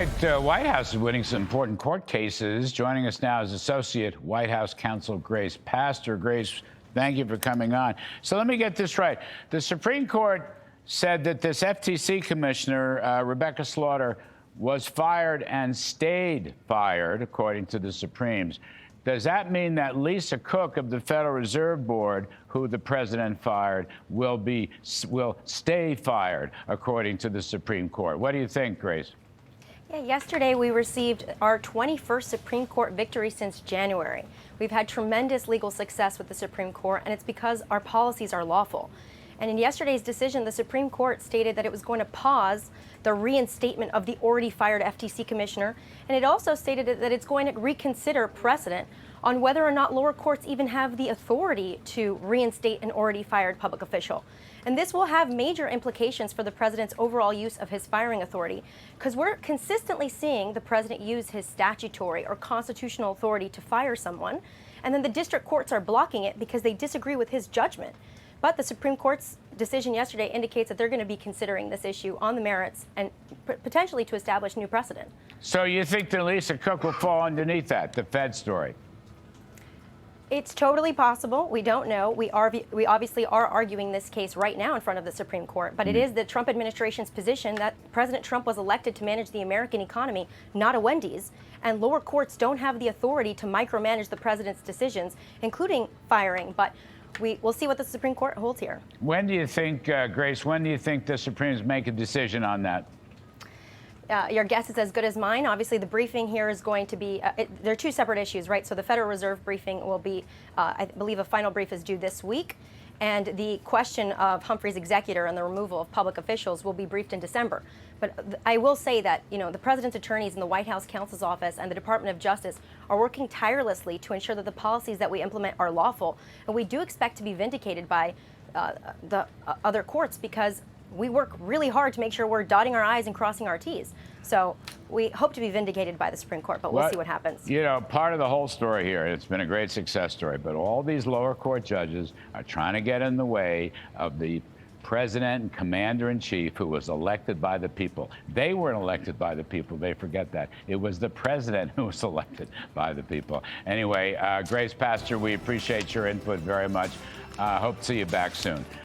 White House is winning some important court cases. Joining us now is Associate White House Counsel Graziella Pastor. Grace, thank you for coming on. So let me get this right. The Supreme Court said that this FTC commissioner, Rebecca Slaughter, was fired and stayed fired, according to the Supremes. Does that mean that Lisa Cook of the Federal Reserve Board, who the president fired, will stay fired, according to the Supreme Court? What do you think, Grace? Yeah, yesterday we received our 21st Supreme Court victory since January. We've had tremendous legal success with the Supreme Court, and it's because our policies are lawful. And in yesterday's decision, the Supreme Court stated that it was going to pause the reinstatement of the already fired FTC commissioner, and it also stated that it's going to reconsider precedent on whether or not lower courts even have the authority to reinstate an already fired public official. And this will have major implications for the president's overall use of his firing authority, because we're consistently seeing the president use his statutory or constitutional authority to fire someone, and then the district courts are blocking it because they disagree with his judgment. But the Supreme Court's decision yesterday indicates that they're going to be considering this issue on the merits and potentially to establish new precedent. So you think that Lisa Cook will fall underneath that, the Fed story? It's totally possible. We don't know. We obviously are arguing this case right now in front of the Supreme Court, but it is the Trump administration's position that President Trump was elected to manage the American economy, not a Wendy's, and lower courts don't have the authority to micromanage the president's decisions, including firing. But we'll see what the Supreme Court holds here. When do you think, Grace, when do you think the Supremes make a decision on that? Your guess is as good as mine. Obviously, the briefing here is going to be, there are two separate issues, right? So the Federal Reserve briefing will be, I believe a final brief is due this week. And the question of Humphrey's executor and the removal of public officials will be briefed in December. But I will say that, the president's attorneys in the White House counsel's office and the Department of Justice are working tirelessly to ensure that the policies that we implement are lawful. And we do expect to be vindicated by the other courts, because we work really hard to make sure we're dotting our I's and crossing our T's. So we hope to be vindicated by the Supreme Court, but we'll see what happens. Part of the whole story here, it's been a great success story, but all these lower court judges are trying to get in the way of the president and commander-in-chief who was elected by the people. They weren't elected by the people. They forget that. It was the president who was elected by the people. Anyway, Graziella Pastor, we appreciate your input very much. Hope to see you back soon.